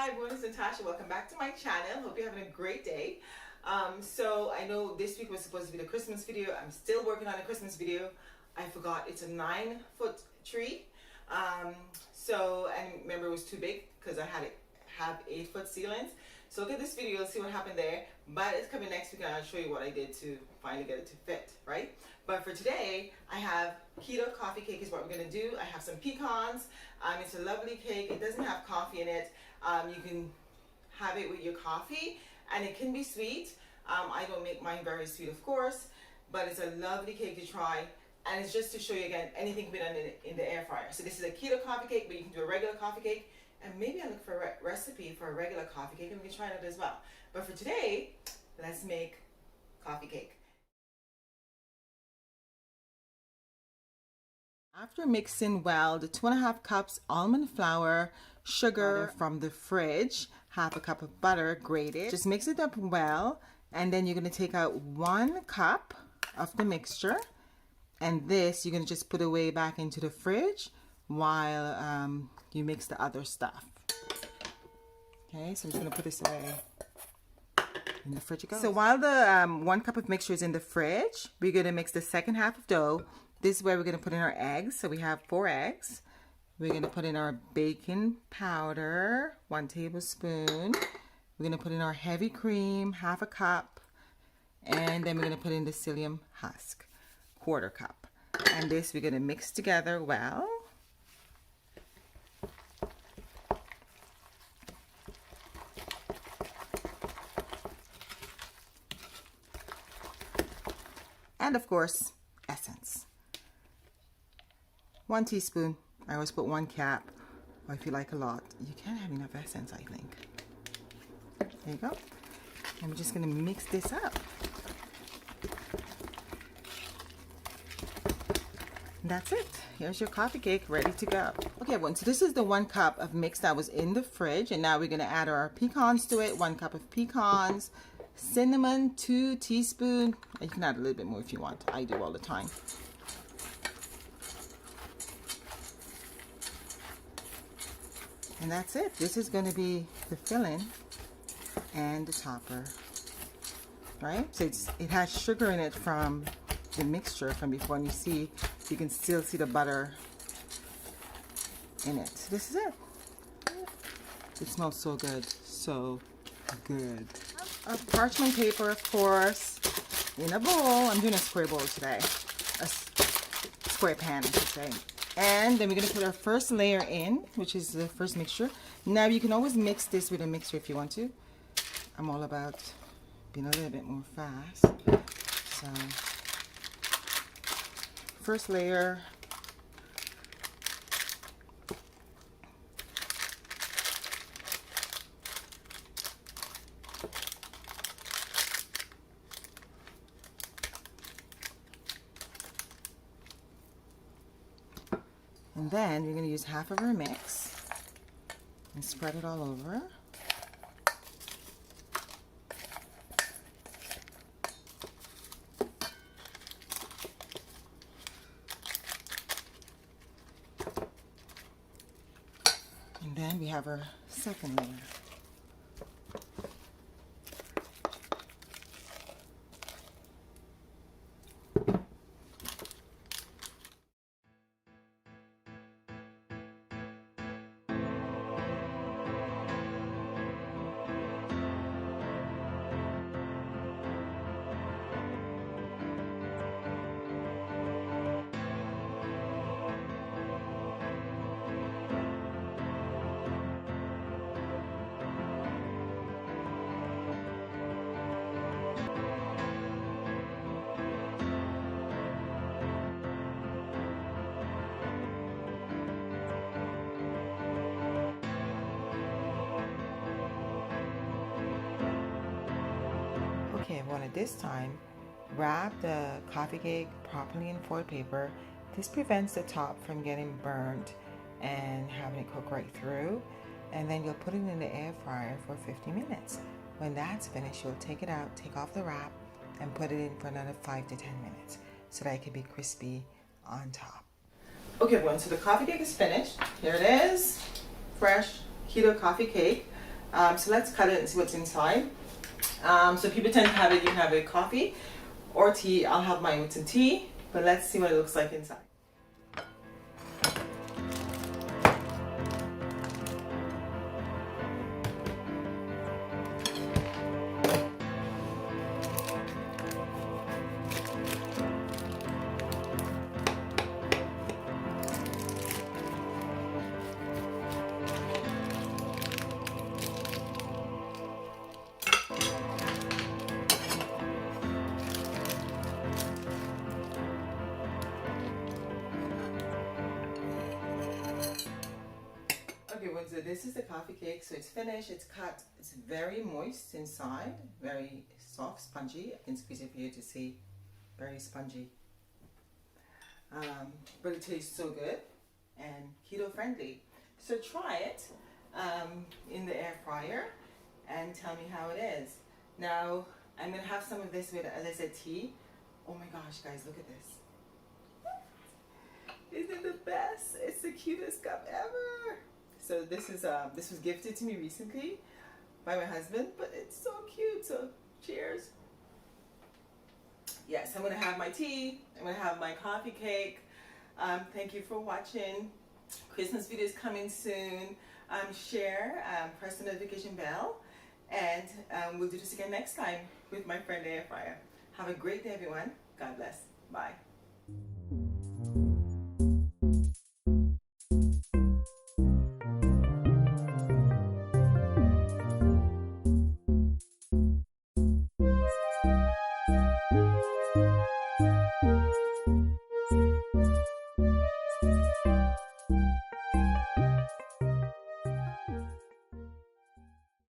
Hi everyone, it's Natasha. Welcome back to my channel. Hope you're having a great day. So I know this week was supposed to be the Christmas video. I'm still working on a Christmas video. I forgot it's a 9-foot tree. And remember it was too big because I had it have 8-foot ceilings. So look at this video, see what happened there. But it's coming next week and I'll show you what I did to finally get it to fit, right? But for today, I have Keto Coffee Cake is what we're gonna do. I have some pecans. It's a lovely cake. It doesn't have coffee in it. You can have it with your coffee and it can be sweet. I don't make mine very sweet, of course, but it's a lovely cake to try. And it's just to show you again, anything can be done in the air fryer. So this is a keto coffee cake, but you can do a regular coffee cake. And maybe I look for a recipe for a regular coffee cake and we can try that as well. But for today, let's make coffee cake. After mixing well the 2.5 cups almond flour, sugar from the fridge, half a cup of butter grated, just mix it up well, and then you're going to take out 1 cup of the mixture, and this you're going to just put away back into the fridge while you mix the other stuff. Okay, so I'm just going to put this away in the fridge. So while the 1 cup of mixture is in the fridge, we're going to mix the second half of dough. This is where we're going to put in our eggs. So we have 4 eggs. We're going to put in our baking powder, 1 tablespoon. We're going to put in our heavy cream, half a cup. And then we're going to put in the psyllium husk, 1/4 cup. And this we're going to mix together well. And of course, essence. 1 teaspoon. I always put 1 cap. Or if you like a lot, you can't have enough essence, I think. There you go. And we're just going to mix this up. And that's it. Here's your coffee cake ready to go. Okay, everyone, so this is the 1 cup of mix that was in the fridge. And now we're going to add our pecans to it. 1 cup of pecans. Cinnamon, 2 teaspoons. You can add a little bit more if you want. I do all the time. And that's it. This is going to be the filling and the topper, right? So it has sugar in it from the mixture from before, and you can still see the butter in it. So this is it. It smells so good, so good. A parchment paper, of course, in a bowl. I'm doing a square bowl today, a square pan, I should say. And then we're going to put our first layer in, which is the first mixture. Now you can always mix this with a mixer if you want to. I'm all about being a little bit more fast. So, first layer. And then we're going to use half of our mix and spread it all over. And then we have our second layer. Okay, everyone, at this time, wrap the coffee cake properly in foil paper. This prevents the top from getting burnt and having it cook right through. And then you'll put it in the air fryer for 50 minutes. When that's finished, you'll take it out, take off the wrap, and put it in for another 5 to 10 minutes so that it can be crispy on top. Okay, everyone, so the coffee cake is finished. Here it is, fresh keto coffee cake. So let's cut it and see what's inside. So people tend to have it, you can have it with coffee or tea. I'll have mine with some tea, but let's see what it looks like inside. Okay, well, so this is the coffee cake. So it's finished, it's cut, it's very moist inside, very soft, spongy. I can squeeze it for you to see, very spongy. But it tastes so good and keto friendly. So try it in the air fryer and tell me how it is. Now, I'm gonna have some of this with, as I said, tea. Oh my gosh, guys, look at this. Isn't it the best? It's the cutest cup ever. So this was gifted to me recently by my husband, but it's so cute. So cheers. Yes, I'm gonna have my tea. I'm gonna have my coffee cake. Thank you for watching. Christmas video is coming soon. Share, press the notification bell, and we'll do this again next time with my friend Air Fryer. Have a great day, everyone. God bless. Bye.